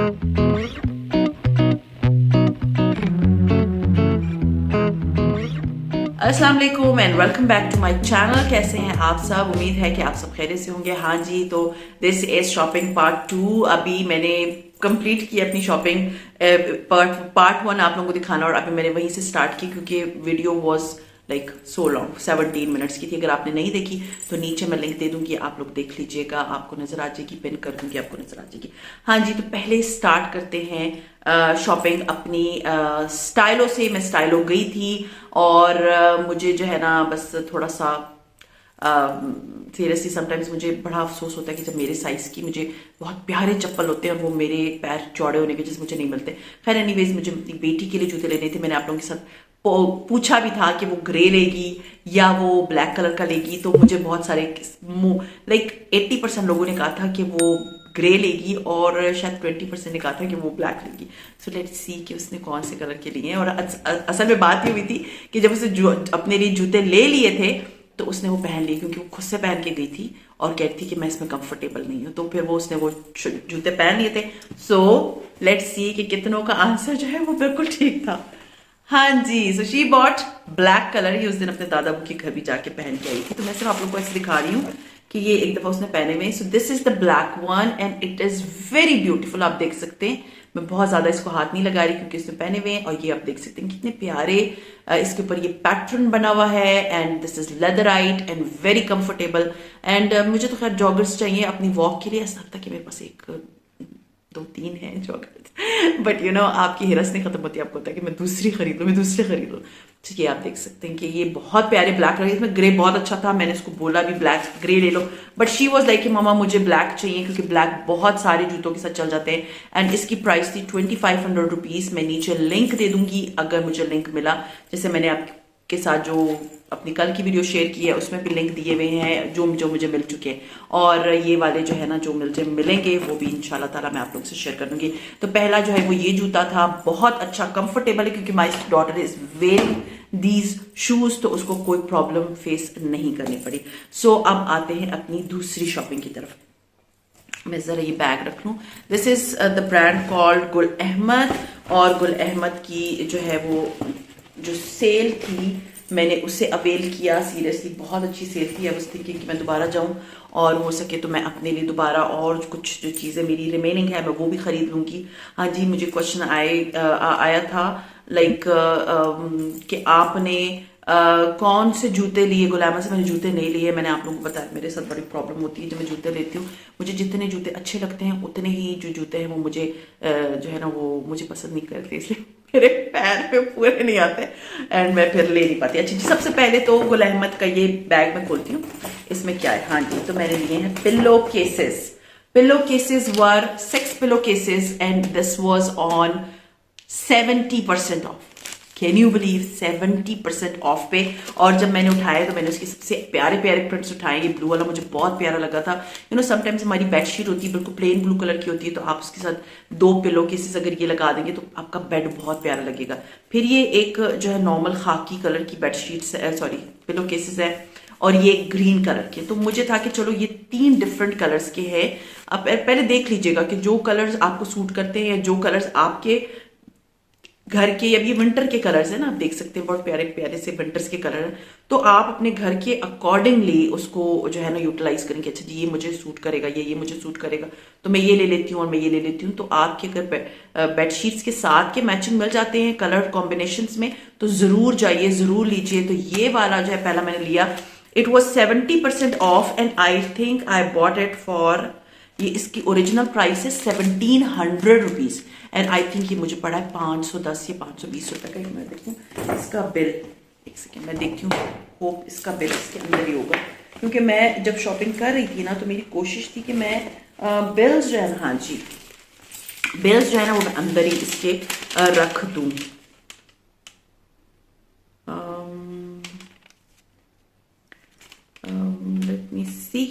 अस्सलाम वालेकुम and welcome back to my channel. कैसे हैं आप सब? उम्मीद है कि आप सब खैरियत से होंगे। हाँ जी, तो दिस इज शॉपिंग पार्ट 2। अभी मैंने कंप्लीट की अपनी शॉपिंग पार्ट 1 आप लोगों को दिखाना, और अभी मैंने वहीं से स्टार्ट की क्योंकि video was like so long, 17 minutes की थी। अगर आपने नहीं देखी तो नीचे मैं लिंक दे दूंगी, आप लोग देख लीजिएगा, आपको नजर आ जाएगी, पिन कर दूंगी, आपको नजर आ जाएगी। हाँ जी, तो पहले स्टार्ट करते हैं शॉपिंग अपनी स्टाइलो से। मैं स्टाइलो गई थी और मुझे जो है ना बस थोड़ा सा सीरियसली समटाइम्स मुझे बड़ा अफसोस होता है कि जब मेरे साइज की मुझे बहुत प्यारे चप्पल होते हैं और वो मेरे पैर चौड़े होने की वजह से मुझे नहीं मिलते। खैर एनीवेज, मुझे अपनी बेटी के लिए जूते लेने थे। मैंने आप लोगों के साथ पूछा भी था कि वो ग्रे लेगी या वो ब्लैक कलर का लेगी, तो मुझे बहुत सारे लाइक 80% लोगों ने कहा था कि वो ग्रे लेगी और शायद 20% ने कहा था कि वो ब्लैक लेगी। सो लेट्स सी कि उसने कौन से कलर के लिए हैं। और असल में बात ये हुई थी कि जब उसने अपने लिए जूते ले लिए थे तो उसने वो पहन लिए, क्योंकि वो खुद से पहन के गई थी और कहती थी कि मैं इसमें कंफर्टेबल नहीं हूँ, तो फिर उसने वो जूते पहन लिए थे। सो लेट्स सी कि कितनों का आंसर जो है वो बिल्कुल ठीक था। हाँ जी, so she bought black colour. ये उस दिन अपने दादा के घर भी जाके पहन के आई थी, तो मैं सिर्फ आप लोगों को ऐसे दिखा रही हूँ कि ये एक दफा उसने पहने हुए। So this is the black one and it is very beautiful. आप देख सकते हैं, मैं बहुत ज्यादा इसको हाथ नहीं लगा रही क्योंकि इसमें पहने हुए हैं। और ये आप देख सकते हैं कितने प्यारे इसके ऊपर ये पैटर्न बना हुआ है and this is leatherette and very comfortable. And मुझे तो खैर जॉगर्स चाहिए अपनी वॉक के लिए। ऐसा लगता है कि मेरे पास 1-2-3 है जॉगर्स, बट यू नो आपकी हिरस नहीं खत्म होती, आपको होता है कि मैं दूसरी खरीद लूँ। ठीक है, आप देख सकते हैं कि ये बहुत प्यारे ब्लैक कलर, इसमें ग्रे बहुत अच्छा था। मैंने इसको बोला भी ब्लैक ग्रे ले लो, बट शी वाज लाइक कि मामा मुझे ब्लैक चाहिए, क्योंकि ब्लैक बहुत सारे जूतों के साथ चल जाते हैं। एंड इसकी प्राइस थी 2500 रुपीज। मैं नीचे लिंक दे दूंगी अगर मुझे लिंक मिला, जैसे मैंने आपके साथ जो अपनी कल की वीडियो शेयर की है उसमें भी लिंक दिए हुए हैं जो मुझे मिल चुके हैं। और ये वाले जो है ना जो मुझे मिलेंगे वो भी इंशाल्लाह ताला मैं आप लोग से शेयर कर दूंगी। तो पहला जो है वो ये जूता था, बहुत अच्छा कंफर्टेबल है, क्योंकि my daughter is wearing these shoes, तो उसको कोई प्रॉब्लम फेस नहीं करनी पड़ी। सो अब आते हैं अपनी दूसरी शॉपिंग की तरफ। मैं जरा ये बैग रख लूं। This is the brand called Gul Ahmed, और गुल अहमद की जो है वो जो सेल थी मैंने उससे अवेल किया। सीरियसली बहुत अच्छी सेल थी। आई वाज थिंकिंग कि मैं दोबारा जाऊं और हो सके तो मैं अपने लिए दोबारा और कुछ जो चीज़ें मेरी रिमेनिंग है मैं वो भी खरीद लूंगी। हाँ जी, मुझे क्वेश्चन आया था लाइक कि आपने कौन से जूते लिए गुलामा से। मैंने जूते नहीं लिए। मैंने आप लोगों को बताया मेरे साथ बड़ी प्रॉब्लम होती है जब मैं जूते लेती हूँ। मुझे जितने जूते अच्छे लगते हैं उतने ही जो जूते हैं वो मुझे जो है ना वो मुझे पसंद नहीं करते, इसलिए मेरे पैर पे पूरे नहीं आते एंड मैं फिर ले नहीं पाती। अच्छा जी, सबसे पहले तो गुल अहमद का ये बैग मैं खोलती हूँ। इसमें क्या है? हाँ जी, तो मैंने लिए हैं pillow cases. Pillow cases were 6 pillow cases and this was on 70% of. Can you believe? 70% of पे। और जब मैंने उठाया तो मैंने उसके सबसे प्यारे प्यारे प्रिंट्स उठाए। ये ब्लू वाला मुझे बहुत प्यारा लगा था। यू नो समटाइम्स हमारी बेडशीट होती है बिल्कुल प्लेन ब्लू कलर की होती है, तो आप उसके साथ 2 पिलो केसेस अगर ये लगा देंगे तो आपका बेड बहुत प्यारा लगेगा। फिर ये एक जो है नॉर्मल खाकी कलर की बेडशीट सॉरी पिलो केसेस है, और ये ग्रीन कलर के। तो मुझे था कि चलो ये 3 डिफरेंट कलर्स के हैं। आप पहले देख लीजिएगा कि जो कलर्स आपको सूट करते हैं, जो कलर्स आपके घर के, अब ये विंटर के कलर्स है ना, आप देख सकते हैं बहुत प्यारे प्यारे से विंटर्स के कलर हैं, तो आप अपने घर के अकॉर्डिंगली उसको जो है ना यूटिलाइज करेंगे। अच्छा जी, ये मुझे सूट करेगा, ये मुझे सूट करेगा, तो मैं ये ले लेती हूँ और मैं ये ले लेती हूँ। तो आपके अगर बेडशीट्स के साथ के मैचिंग मिल जाते हैं कलर कॉम्बिनेशंस में तो जरूर जाइए, जरूर लीजिए। तो ये वाला जो है पहला मैंने लिया, it was 70% of and I think I bought it for, ये इसकी ओरिजिनल प्राइस है 1700 रुपीज एंड आई थिंक ये मुझे पड़ा है 510 या 520 रुपए का। मैं देखूँ इसका बिल, एक सेकेंड मैं देखती हूँ, होप इसका बिल इसके अंदर ही होगा, क्योंकि मैं जब शॉपिंग कर रही थी ना तो मेरी कोशिश थी कि मैं बिल्स जो है ना, हाँ जी बिल्स जो है ना वो मैं अंदर ही इसके रख दूँ। लेट मी सी,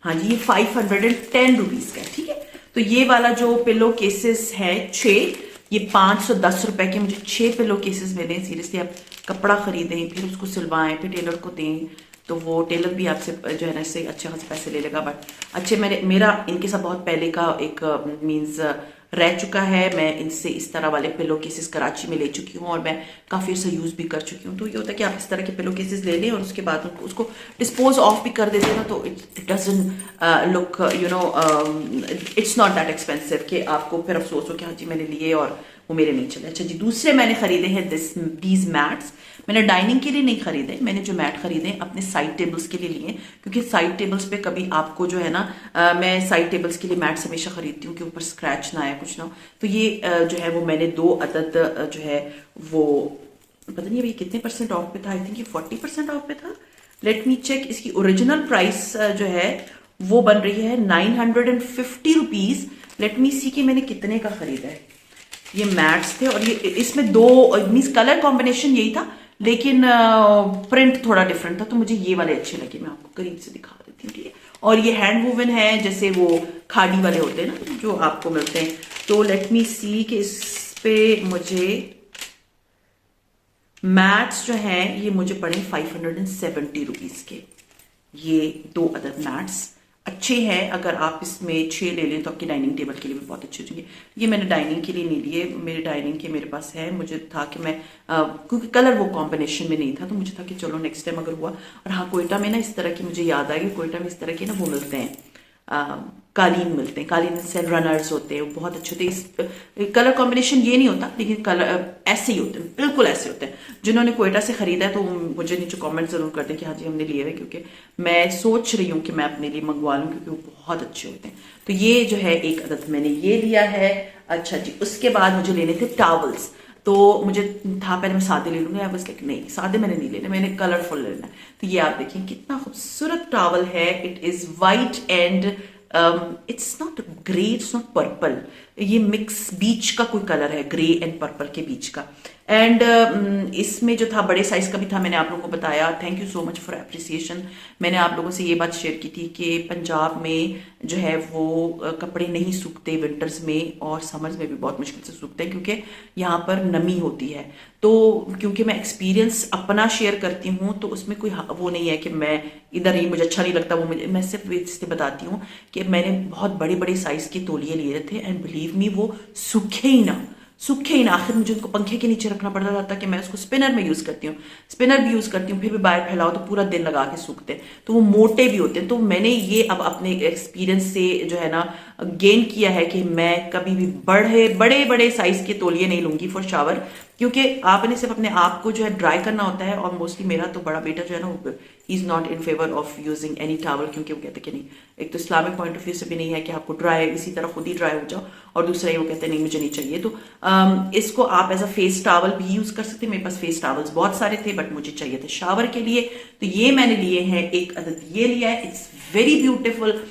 हाँ जी ये 510 रुपीज का है। ठीक है, तो ये वाला जो पिलो केसेस है 6, ये 510 रुपए के मुझे 6 पिलो केसेस मिले। सीरियसली आप कपड़ा खरीदें फिर उसको सिलवाएं फिर टेलर को दें तो वो टेलर भी आपसे जो है ना इससे अच्छे खासे पैसे ले लेगा। बट अच्छे मेरा इनके साथ बहुत पहले का एक मीन्स रह चुका है। मैं इनसे इस तरह वाले पिलो केसेस कराची में ले चुकी हूँ और मैं काफ़ी अर्सा यूज़ भी कर चुकी हूँ। तो ये होता है कि आप इस तरह के पिलो केसेस ले लें और उसके बाद उसको डिस्पोज ऑफ भी कर देते हैं ना, तो it doesn't look it's not that expensive कि आपको फिर अफसोस हो कि हाँ जी मैंने लिए और वो मेरे नहीं चले। अच्छा जी, दूसरे मैंने खरीदे हैं दीज मैट्स। मैंने डाइनिंग के लिए नहीं खरीदे, मैंने जो मैट खरीदे अपने साइड टेबल्स के लिए लिए, क्योंकि साइड टेबल्स पे कभी आपको जो है ना मैं साइड टेबल्स के लिए मैट्स हमेशा खरीदती हूँ कि ऊपर स्क्रैच ना आए कुछ ना हो। तो ये जो है वो मैंने 2 अदद जो है वो पता नहीं अभी कितने % ऑफ पे था, आई थिंक ये 40% ऑफ पे था। Let me check. इसकी ओरिजिनल प्राइस जो है वो बन रही है 950 रुपीज। लेट मी सी कि मैंने कितने का खरीदा है। ये मैट्स थे और ये इसमें 2 मीन्स कलर कॉम्बिनेशन यही था, लेकिन प्रिंट थोड़ा डिफरेंट था, तो मुझे ये वाले अच्छे लगे। मैं आपको करीब से दिखा देती हूँ, ठीक है। और ये हैंड वूवन है, जैसे वो खाड़ी वाले होते हैं ना जो आपको मिलते हैं। तो लेट मी सी कि इस पे मुझे मैट्स जो हैं ये मुझे पड़े 570 रुपीज के। ये 2 अदद मैट्स अच्छे हैं। अगर आप इसमें 6 ले लें तो आपकी डाइनिंग टेबल के लिए भी बहुत अच्छे हो जाएंगे। ये मैंने डाइनिंग के लिए नहीं लिए, मेरे डाइनिंग के मेरे पास है। मुझे था कि मैं क्योंकि कलर वो कॉम्बिनेशन में नहीं था, तो मुझे था कि चलो नेक्स्ट टाइम अगर हुआ। और हाँ, कोयटा में ना इस तरह की मुझे याद आई, कोयटा में इस तरह के ना वो मिलते हैं कालीन मिलते हैं, कालीन से रनर्स होते हैं, वो बहुत अच्छे होते हैं। इस कलर कॉम्बिनेशन ये नहीं होता, लेकिन कलर ऐसे ही होते हैं, बिल्कुल ऐसे होते हैं। जिन्होंने कोयटा से खरीदा है तो मुझे नीचे कमेंट जरूर कर दें कि हाँ जी हमने लिए हुए, क्योंकि मैं सोच रही हूँ कि मैं अपने लिए मंगवा लूँ, क्योंकि वो बहुत अच्छे होते हैं। तो ये जो है 1 अदद मैंने ये लिया है। अच्छा जी, उसके बाद मुझे लेने थे टॉवल्स। तो मुझे था पहले मैं सादे ले लूंगा, बस लाइक नहीं सादे मैंने नहीं लेने, मैंने कलरफुल लेना है। तो ये आप देखिए कितना खूबसूरत टॉवल है। It is white and it's not grey, it's not purple, ये मिक्स बीच का कोई कलर है, ग्रे एंड पर्पल के बीच का। एंड इसमें जो था बड़े साइज का भी था, मैंने आप लोगों को बताया। Thank you so much for appreciation. मैंने आप लोगों से ये बात शेयर की थी कि पंजाब में जो है वो कपड़े नहीं सूखते विंटर्स में, और समर्स में भी बहुत मुश्किल से सूखते हैं, क्योंकि यहाँ पर नमी होती है। तो क्योंकि मैं एक्सपीरियंस अपना शेयर करती हूँ, तो उसमें कोई वो नहीं है कि मैं इधर ही मुझे अच्छा नहीं लगता वो मुझे, मैं सिर्फ इसलिए बताती हूँ कि मैंने बहुत बड़े बड़े साइज के तौलिए लिए थे, एंड बिलीव मी वो सूखे ही ना, सूखे ही ना। आखिर मुझे उनको पंखे के नीचे रखना पड़ता था, ताकि मैं उसको स्पिनर में यूज करती हूँ, स्पिनर भी यूज करती हूँ, फिर भी बाहर फैलाओ तो पूरा दिन लगा के सूखते हैं। तो वो मोटे भी होते हैं। तो मैंने ये अब अपने एक्सपीरियंस से जो है ना गेन किया है कि मैं कभी भी बड़े बड़े साइज के तौलिए नहीं लूंगी फॉर शावर, क्योंकि आपने सिर्फ अपने आप को जो है ड्राई करना होता है। और मोस्टली मेरा तो बड़ा बेटा जो है ना is not in favour of using any towel, क्योंकि वो कहते हैं कि नहीं, एक तो इस्लामिक पॉइंट ऑफ व्यू से भी नहीं है कि आपको ड्राई इसी तरह खुद ही ड्राई हो जाओ, और दूसरा ये वो कहते हैं नहीं मुझे नहीं चाहिए। तो इसको आप एज अ फेस टॉवल भी यूज कर सकते हैं। मेरे पास फेस टॉवल्स बहुत सारे थे, बट मुझे चाहिए थे शावर के लिए, तो ये मैंने लिए हैं। 1 अदद ये लिया है। It's very beautiful.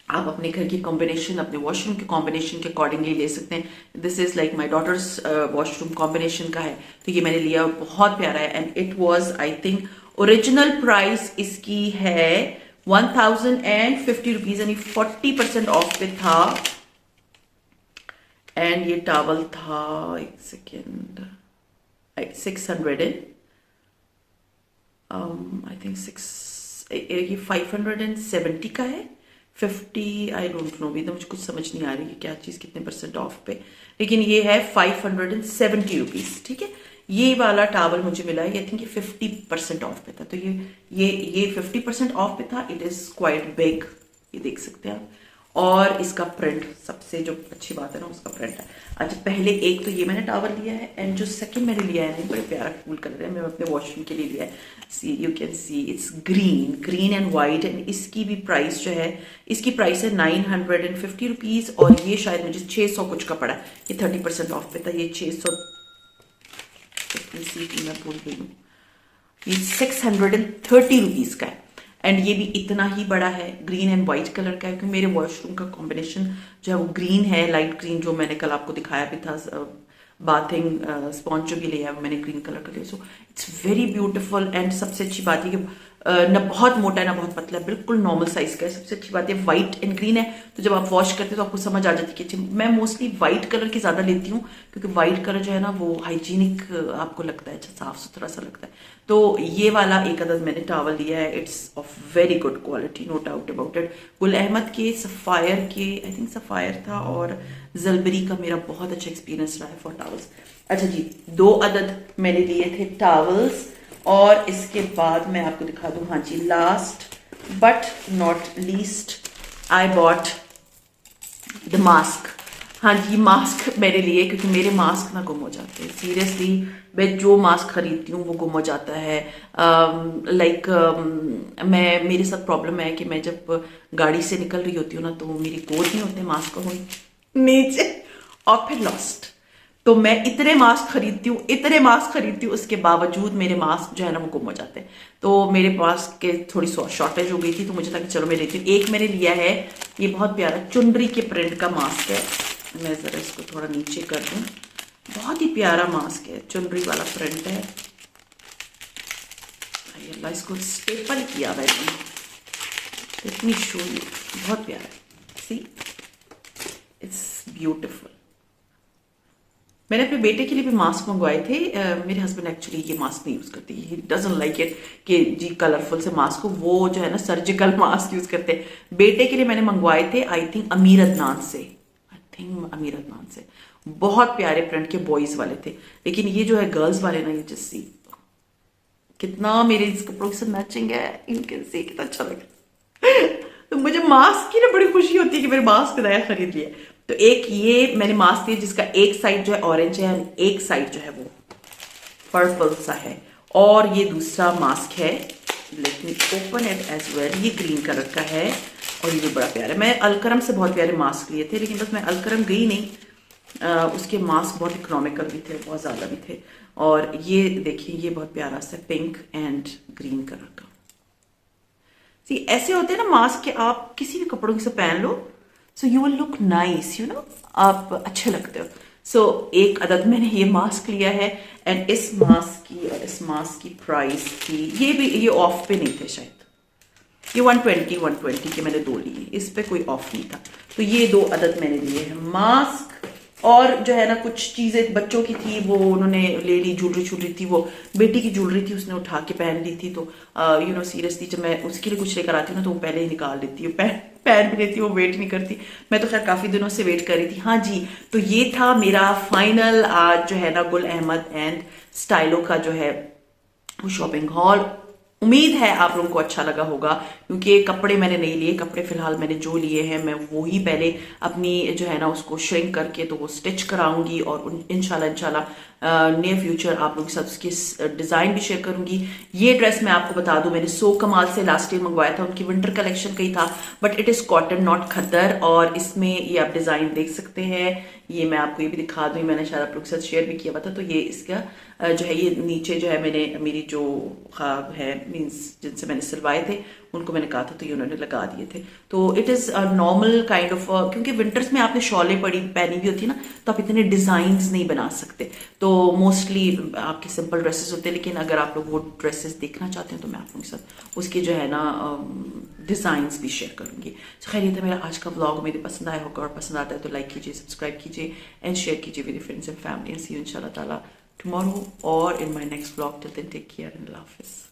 आप अपने घर की कॉम्बिनेशन, अपने वॉशरूम के कॉम्बिनेशन के अकॉर्डिंगली ले सकते हैं। This is like my daughter's washroom combination का है, तो ये मैंने लिया, बहुत प्यारा है। And it was I think original price इसकी है 1050 रुपीज, यानी 40% ऑफ पे था। एंड ये टॉवल था, एक सेकेंड, 600 आई थिंक ये 570 का है। 50 आई डोंट नो, भी तो मुझे कुछ समझ नहीं आ रही है क्या चीज़ कितने % ऑफ पे, लेकिन ये है 570 रुपीज़, ठीक है। ये वाला टॉवल मुझे मिला है, आई थिंक ये 50% ऑफ पे था। तो ये 50% ऑफ पे था। इट इज़ क्वाइट बिग, ये देख सकते हैं आप। और इसका प्रिंट, सबसे जो अच्छी बात है ना उसका प्रिंट है। अच्छा, पहले एक तो ये मैंने टॉवल लिया है, एंड जो सेकंड मैंने लिया है ना बड़े प्यारा कूल कलर है, मैं अपने वॉशरूम के लिए लिया है। See you can see it's green and white. And इसकी भी प्राइस जो है, इसकी प्राइस है 950 रुपीज, और ये शायद मुझे 600 कुछ का पड़ा। ये 30% ऑफ पे था। ये 600 मैं भूल गई हूँ, ये 630 रुपीज का है। एंड ये भी इतना ही बड़ा है, ग्रीन एंड व्हाइट कलर का है, क्योंकि मेरे वॉशरूम का कॉम्बिनेशन जो है वो ग्रीन है, लाइट ग्रीन, जो मैंने कल आपको दिखाया भी था। बाथिंग स्पॉन्ज जो भी लिया है मैंने ग्रीन कलर का लिया। So it's very beautiful. And सबसे अच्छी बात है कि ना बहुत मोटा है ना बहुत पतला है, बिल्कुल नॉर्मल साइज का है। सबसे अच्छी बात है व्हाइट एंड ग्रीन है, तो जब आप वॉश करते हो तो आपको समझ आ जाती है कि अच्छी। मैं मोस्टली व्हाइट कलर की ज्यादा लेती हूँ, क्योंकि व्हाइट कलर जो है ना वो हाइजीनिक आपको लगता है, अच्छा साफ सुथरा सा लगता है। तो ये वाला एक अदद मैंने टॉवल लिया है, it's of very good quality, no doubt about it. Gul Ahmed के सफायर के, आई थिंक सफायर था, और जलबरी का मेरा बहुत अच्छा एक्सपीरियंस रहा है फॉर टॉवल्स। अच्छा जी, 2 अदद मैंने लिए थे टॉवल्स, और इसके बाद मैं आपको दिखा दूं, हाँ जी, last but not least I bought the mask. हाँ जी, मास्क मेरे लिए, क्योंकि मेरे मास्क ना गुम हो जाते हैं सीरियसली। मैं जो मास्क खरीदती हूँ वो गुम हो जाता है। मैं, मेरे साथ प्रॉब्लम है कि मैं जब गाड़ी से निकल रही होती हूँ ना, तो मेरी गोद नहीं होते मास्क को नीचे, और फिर लॉस्ट। तो मैं इतने मास्क खरीदती हूँ, उसके बावजूद मेरे मास्क जो है ना वो गुम हो जाते हैं। तो मेरे मास्क के थोड़ी शॉर्टेज हो गई थी, तो मुझे था कि चलो मैं लेती हूँ। एक मैंने लिया है, ये बहुत प्यारा चुनरी के प्रिंट का मास्क है। मैं जरा इसको थोड़ा नीचे कर दूं, बहुत ही प्यारा मास्क है, चुनरी वाला प्रिंट है। अल्लाह, इसको स्टेपल किया हुआ है, लेट मी शो यू, बहुत प्यारा है, सी इट्स ब्यूटिफुल। मैंने अपने बेटे के लिए भी मास्क मंगवाए थे। मेरे हस्बैंड एक्चुअली ये मास्क नहीं यूज करते, ही डजंट लाइक इट कि जी कलरफुल से मास्क हो, वो जो है ना सर्जिकल मास्क यूज करते हैं। बेटे के लिए मैंने मंगवाए थे आई थिंक अमीर अदनान से, बहुत प्यारे प्रिंट के बॉयज वाले थे। लेकिन ये जो है गर्ल्स वाले ना, ये जस्सी कितना मेरे इस कपड़ों से मैचिंग है, यू कैन सी कितना अच्छा लगा। तो मुझे मास्क की ना बड़ी खुशी होती है कि मेरे मास्क नया खरीद लिया। तो एक ये मैंने मास्क लिया जिसका एक साइड जो है ऑरेंज है, एक साइड जो है वो पर्पल सा है, और ये दूसरा मास्क है, let me open it as well, ये ग्रीन कलर का है, और ये भी बड़ा प्यारा है। मैं अलकरम से बहुत प्यारे मास्क लिए थे, लेकिन बस मैं अलकरम गई नहीं, उसके मास्क बहुत इकोनॉमिकल भी थे, बहुत ज्यादा भी थे। और ये देखिए, ये बहुत प्यारा सा पिंक एंड ग्रीन कलर का। सी ऐसे होते हैं ना मास्क के, आप किसी भी कपड़ों से पहन लो, so you will look nice, you know, आप अच्छे लगते हो। सो एक अदद मैंने ये मास्क लिया है, एंड इस मास्क की और इस मास्क की प्राइस थी, ये ऑफ पे नहीं थे शायद, ये 120 के मैंने 2 लिए, इस पे कोई ऑफ नहीं था। तो ये 2 अदद मैंने लिए हैं मास्क। और जो है ना कुछ चीजें बच्चों की थी, वो उन्होंने ले ली, ज्वेलरी थी, वो बेटी की ज्वेलरी थी, उसने उठा के पहन ली थी। तो यू नो सीरियसली जब मैं उसके लिए कुछ लेकर आती हूँ ना, तो वो पहले ही निकाल लेती है, पहन भी लेती, वो वेट नहीं करती। मैं तो खैर काफी दिनों से वेट कर रही थी। हाँ जी, तो ये था मेरा फाइनल आज जो है ना गुल अहमद एंड स्टाइलो का जो है वो शॉपिंग हॉल। उम्मीद है आप लोगों को अच्छा लगा होगा, क्योंकि कपड़े मैंने नहीं लिए, कपड़े फिलहाल मैंने जो लिए हैं मैं वो ही पहले अपनी जो है ना उसको श्रिंक करके तो वो स्टिच कराऊंगी, और इंशाल्लाह नियर फ्यूचर आप लोगों के साथ उसकी डिजाइन भी शेयर करूंगी। ये ड्रेस मैं आपको बता दूं, मैंने सो कमाल से लास्ट ईयर मंगवाया था, उनकी विंटर कलेक्शन का ही था, but it is cotton not khaddar, और इसमें ये आप डिजाइन देख सकते हैं। ये मैं आपको ये भी दिखा दूं, मैंने शायद आप लोगों के साथ शेयर भी किया हुआ था। तो ये इसका जो है ये नीचे जो है मैंने मेरी जो ख्वाब है मीन्स जिनसे मैंने सिलवाए थे उनको मैंने कहा था, तो ये उन्होंने लगा दिए थे। तो it is a normal kind of, क्योंकि विंटर्स में आपने शॉलें पहनी हुई होती है ना, तो आप इतने डिजाइन नहीं बना सकते, तो मोस्टली आपके सिंपल ड्रेसेस होते हैं। लेकिन अगर आप लोग वो ड्रेसेस देखना चाहते हैं तो मैं आप लोगों के साथ उसकी जो है ना डिजाइन्स भी शेयर करूंगी। तो खैर ये था मेरा आज का व्लॉग, मेरे पसंद आया होगा, और पसंद आता है तो लाइक कीजिए, सब्सक्राइब कीजिए एंड शेयर कीजिए with friends and family, and see you इंशाल्लाह ताला tomorrow or in my next vlog. Till then, take care and Allah Hafiz.